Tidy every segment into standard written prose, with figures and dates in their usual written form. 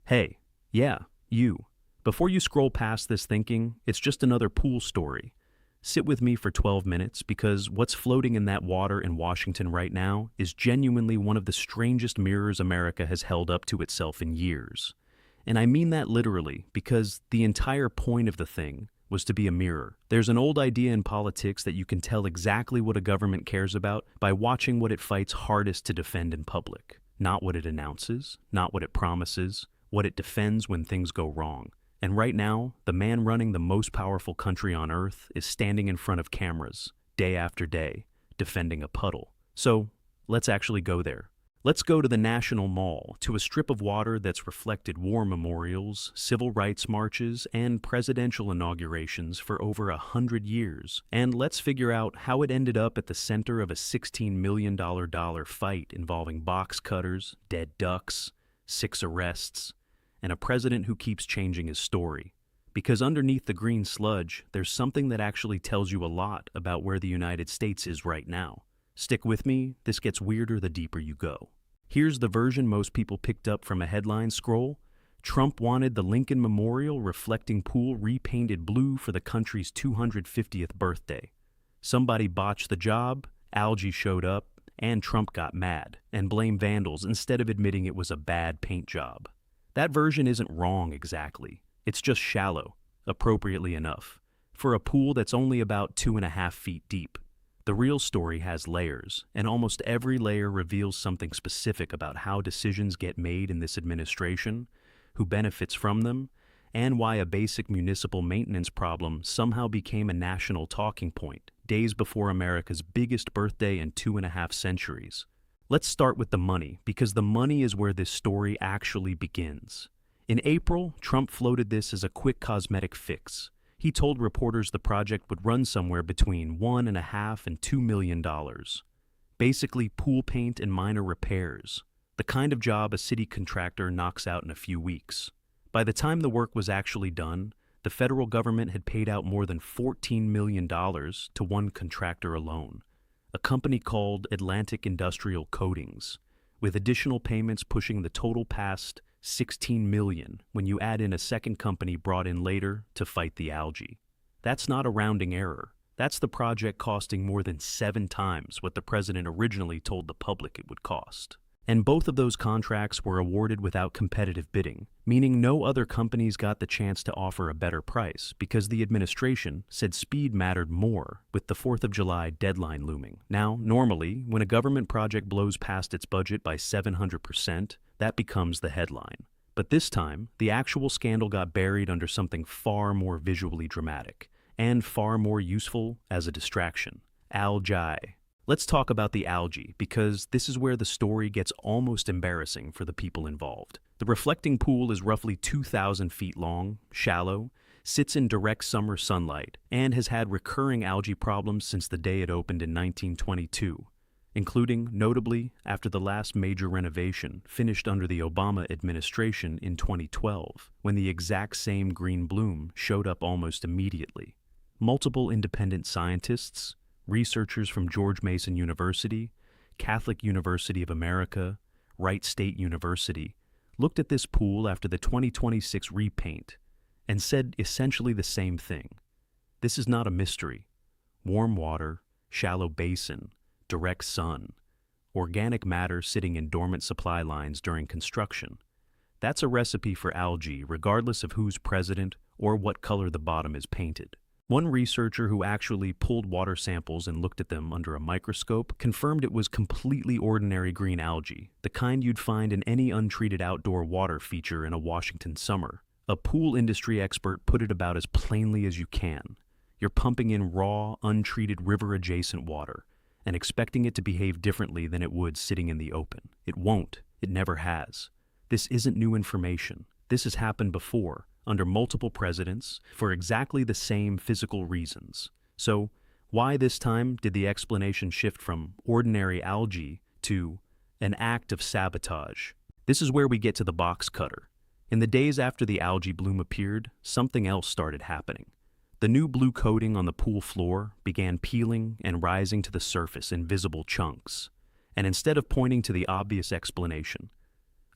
Hey, yeah, you. Before you scroll past this thinking, it's just another pool story. Sit with me for 12 minutes because what's floating in that water in Washington right now is genuinely one of the strangest mirrors America has held up to itself in years. And I mean that literally because the entire point of the thing was to be a mirror. There's an old idea in politics that you can tell exactly what a government cares about by watching what it fights hardest to defend in public. Not what it announces, not what it promises, what it defends when things go wrong. And right now, the man running the most powerful country on earth is standing in front of cameras, day after day, defending a puddle. So, let's actually go there. Let's go to the National Mall, to a strip of water that's reflected war memorials, civil rights marches, and presidential inaugurations for over 100 years. And let's figure out how it ended up at the center of a $16 million fight involving box cutters, dead ducks, 6 arrests, and a president who keeps changing his story. Because underneath the green sludge, there's something that actually tells you a lot about where the United States is right now. Stick with me, this gets weirder the deeper you go. Here's the version most people picked up from a headline scroll. Trump wanted the Lincoln Memorial reflecting pool repainted blue for the country's 250th birthday. Somebody botched the job, algae showed up, and Trump got mad and blamed vandals instead of admitting it was a bad paint job. That version isn't wrong exactly. It's just shallow, appropriately enough, for a pool that's only about 2.5 feet deep. The real story has layers, and almost every layer reveals something specific about how decisions get made in this administration, who benefits from them, and why a basic municipal maintenance problem somehow became a national talking point days before America's biggest birthday in 2.5 centuries. Let's start with the money, because the money is where this story actually begins. In April, Trump floated this as a quick cosmetic fix. He told reporters the project would run somewhere between $1.5 and $2 million. Basically, pool paint and minor repairs, the kind of job a city contractor knocks out in a few weeks. By the time the work was actually done, the federal government had paid out more than $14 million to one contractor alone, a company called Atlantic Industrial Coatings, with additional payments pushing the total past $16 million when you add in a second company brought in later to fight the algae. That's not a rounding error. That's the project costing more than 7 times what the president originally told the public it would cost. And both of those contracts were awarded without competitive bidding, meaning no other companies got the chance to offer a better price because the administration said speed mattered more with the 4th of July deadline looming. Now, normally, when a government project blows past its budget by 700%, that becomes the headline. But this time, the actual scandal got buried under something far more visually dramatic and far more useful as a distraction: algae. Let's talk about the algae, because this is where the story gets almost embarrassing for the people involved. The reflecting pool is roughly 2,000 feet long, shallow, sits in direct summer sunlight, and has had recurring algae problems since the day it opened in 1922, including, notably, after the last major renovation finished under the Obama administration in 2012, when the exact same green bloom showed up almost immediately. Multiple independent scientists, researchers from George Mason University, Catholic University of America, Wright State University, looked at this pool after the 2026 repaint and said essentially the same thing. This is not a mystery. Warm water, shallow basin, direct sun, organic matter sitting in dormant supply lines during construction. That's a recipe for algae regardless of who's president or what color the bottom is painted. One researcher who actually pulled water samples and looked at them under a microscope confirmed it was completely ordinary green algae, the kind you'd find in any untreated outdoor water feature in a Washington summer. A pool industry expert put it about as plainly as you can. You're pumping in raw, untreated river-adjacent water and expecting it to behave differently than it would sitting in the open. It won't. It never has. This isn't new information. This has happened before, under multiple presidents, for exactly the same physical reasons. So, why this time did the explanation shift from ordinary algae to an act of sabotage? This is where we get to the box cutter. In the days after the algae bloom appeared, something else started happening. The new blue coating on the pool floor began peeling and rising to the surface in visible chunks. And instead of pointing to the obvious explanation,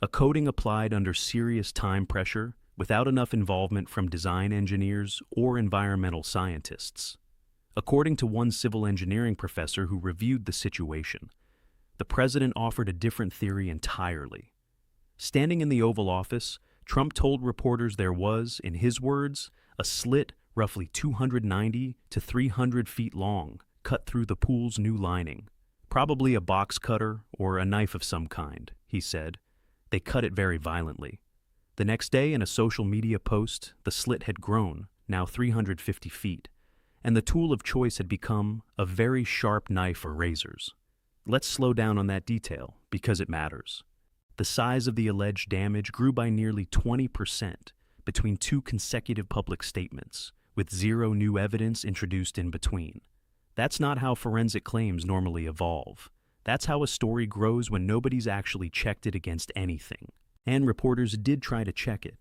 A coating applied under serious time pressure without enough involvement from design engineers or environmental scientists. According to one civil engineering professor who reviewed the situation, the president offered a different theory entirely. Standing in the Oval Office, Trump told reporters there was, in his words, a slit roughly 290 to 300 feet long cut through the pool's new lining. Probably a box cutter or a knife of some kind, he said. They cut it very violently. The next day, in a social media post, the slit had grown, now 350 feet, and the tool of choice had become a very sharp knife or razors. Let's slow down on that detail, because it matters. The size of the alleged damage grew by nearly 20% between two consecutive public statements, with zero new evidence introduced in between. That's not how forensic claims normally evolve. That's how a story grows when nobody's actually checked it against anything. And reporters did try to check it.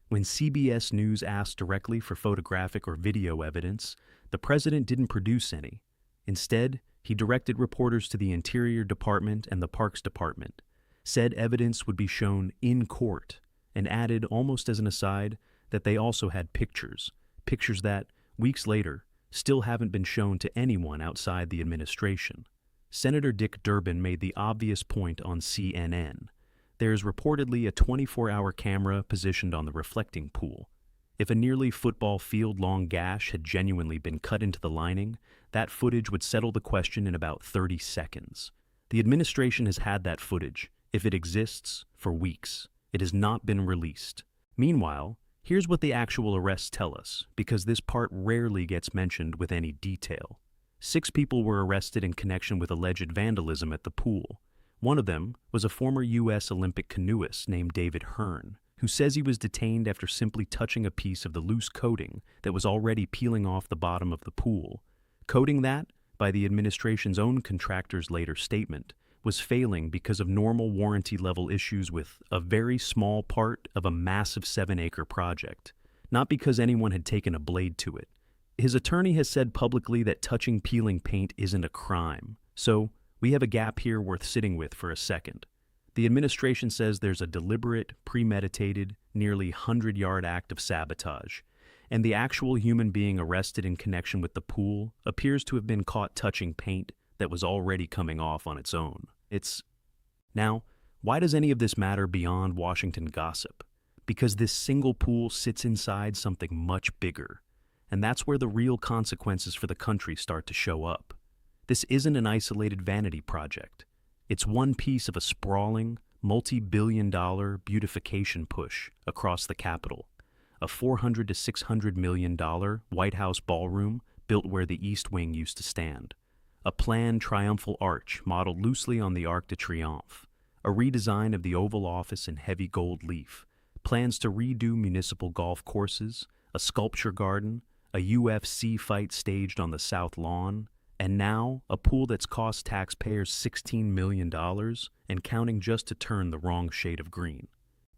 When CBS News asked directly for photographic or video evidence, the president didn't produce any. Instead, he directed reporters to the Interior Department and the Parks Department, said evidence would be shown in court, and added, almost as an aside, that they also had pictures that, weeks later, still haven't been shown to anyone outside the administration. Senator Dick Durbin made the obvious point on CNN. There's reportedly a 24-hour camera positioned on the reflecting pool. If a nearly football field-long gash had genuinely been cut into the lining, that footage would settle the question in about 30 seconds. The administration has had that footage, if it exists, for weeks. It has not been released. Meanwhile, here's what the actual arrests tell us, because this part rarely gets mentioned with any detail. 6 people were arrested in connection with alleged vandalism at the pool. One of them was a former U.S. Olympic canoeist named David Hearn, who says he was detained after simply touching a piece of the loose coating that was already peeling off the bottom of the pool. Coating that, by the administration's own contractor's later statement, was failing because of normal warranty-level issues with a very small part of a massive 7-acre project, not because anyone had taken a blade to it. His attorney has said publicly that touching peeling paint isn't a crime, so we have a gap here worth sitting with for a second. The administration says there's a deliberate, premeditated, nearly 100-yard act of sabotage, and the actual human being arrested in connection with the pool appears to have been caught touching paint that was already coming off on its own. Now, why does any of this matter beyond Washington gossip? Because this single pool sits inside something much bigger, and that's where the real consequences for the country start to show up. This isn't an isolated vanity project. It's one piece of a sprawling, multi-billion-dollar beautification push across the Capitol, a $400 to $600 million White House ballroom built where the East Wing used to stand, a planned triumphal arch modeled loosely on the Arc de Triomphe, a redesign of the Oval Office in heavy gold leaf, plans to redo municipal golf courses, a sculpture garden, a UFC fight staged on the South Lawn, and now a pool that's cost taxpayers $16 million and counting just to turn the wrong shade of green.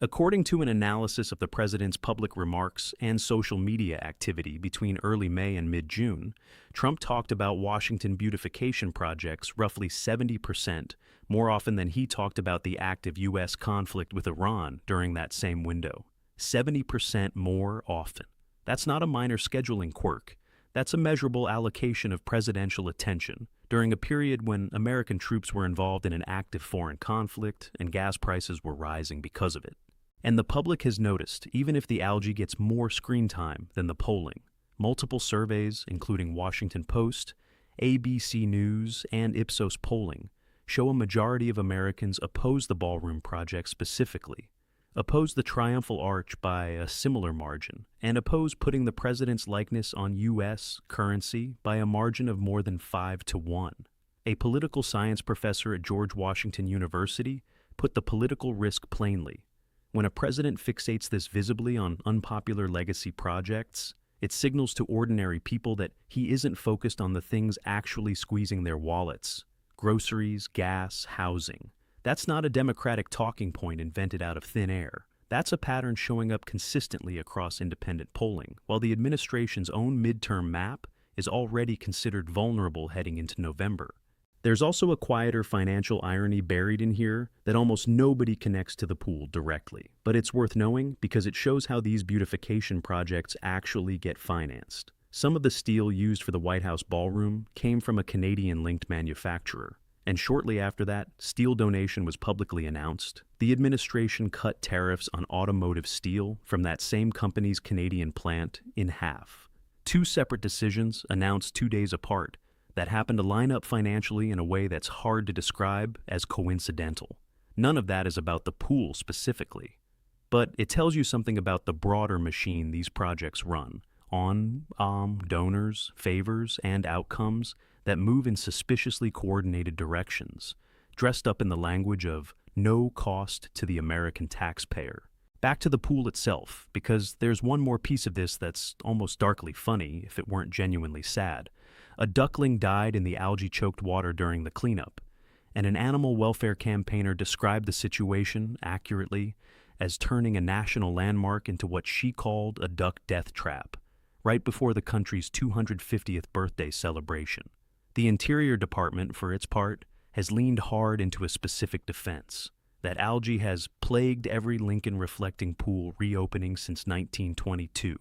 According to an analysis of the president's public remarks and social media activity between early May and mid-June, Trump talked about Washington beautification projects roughly 70% more often than he talked about the active U.S. conflict with Iran during that same window. 70% more often. That's not a minor scheduling quirk. That's a measurable allocation of presidential attention during a period when American troops were involved in an active foreign conflict and gas prices were rising because of it. And the public has noticed, even if the algae gets more screen time than the polling. Multiple surveys, including Washington Post, ABC News, and Ipsos polling, show a majority of Americans oppose the ballroom project specifically, oppose the triumphal arch by a similar margin, and oppose putting the president's likeness on U.S. currency by a margin of more than 5-1. A political science professor at George Washington University put the political risk plainly. When a president fixates this visibly on unpopular legacy projects, it signals to ordinary people that he isn't focused on the things actually squeezing their wallets: groceries, gas, housing. That's not a Democratic talking point invented out of thin air. That's a pattern showing up consistently across independent polling, while the administration's own midterm map is already considered vulnerable heading into November. There's also a quieter financial irony buried in here that almost nobody connects to the pool directly. But it's worth knowing because it shows how these beautification projects actually get financed. Some of the steel used for the White House ballroom came from a Canadian-linked manufacturer. And shortly after that, steel donation was publicly announced. The administration cut tariffs on automotive steel from that same company's Canadian plant in half. Two separate decisions announced 2 days apart that happened to line up financially in a way that's hard to describe as coincidental. None of that is about the pool specifically, but it tells you something about the broader machine these projects run on donors, favors, and outcomes that move in suspiciously coordinated directions, dressed up in the language of no cost to the American taxpayer. Back to the pool itself, because there's one more piece of this that's almost darkly funny if it weren't genuinely sad. A duckling died in the algae-choked water during the cleanup, and an animal welfare campaigner described the situation accurately as turning a national landmark into what she called a duck death trap, right before the country's 250th birthday celebration. The Interior Department, for its part, has leaned hard into a specific defense, that algae has plagued every Lincoln-reflecting pool reopening since 1922.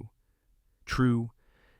True,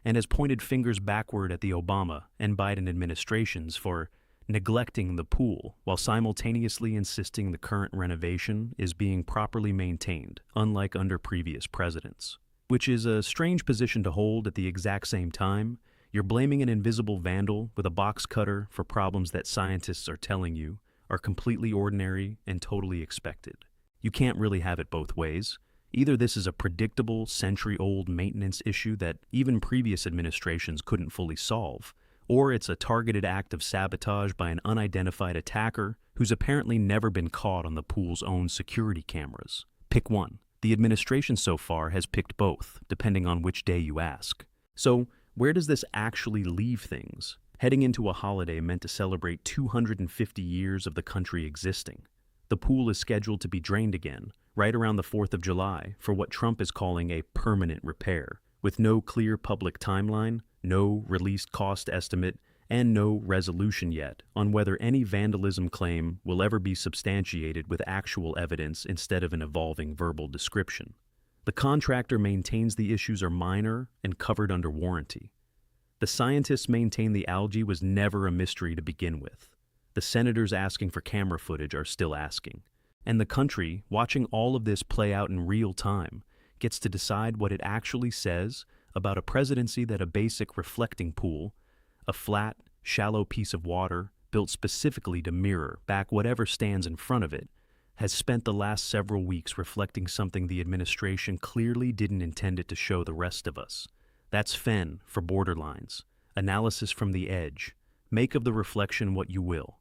and has pointed fingers backward at the Obama and Biden administrations for neglecting the pool while simultaneously insisting the current renovation is being properly maintained, unlike under previous presidents. Which is a strange position to hold at the exact same time. You're blaming an invisible vandal with a box cutter for problems that scientists are telling you are completely ordinary and totally expected. You can't really have it both ways. Either this is a predictable, century-old maintenance issue that even previous administrations couldn't fully solve, or it's a targeted act of sabotage by an unidentified attacker who's apparently never been caught on the pool's own security cameras. Pick one. The administration so far has picked both, depending on which day you ask. So, where does this actually leave things? Heading into a holiday meant to celebrate 250 years of the country existing. The pool is scheduled to be drained again, right around the 4th of July, for what Trump is calling a permanent repair, with no clear public timeline, no released cost estimate, and no resolution yet on whether any vandalism claim will ever be substantiated with actual evidence instead of an evolving verbal description. The contractor maintains the issues are minor and covered under warranty. The scientists maintain the algae was never a mystery to begin with. The senators asking for camera footage are still asking. And the country, watching all of this play out in real time, gets to decide what it actually says about a presidency that a basic reflecting pool, a flat, shallow piece of water built specifically to mirror back whatever stands in front of it, has spent the last several weeks reflecting something the administration clearly didn't intend it to show the rest of us. That's Fen for borderlines, analysis from the edge. Make of the reflection what you will.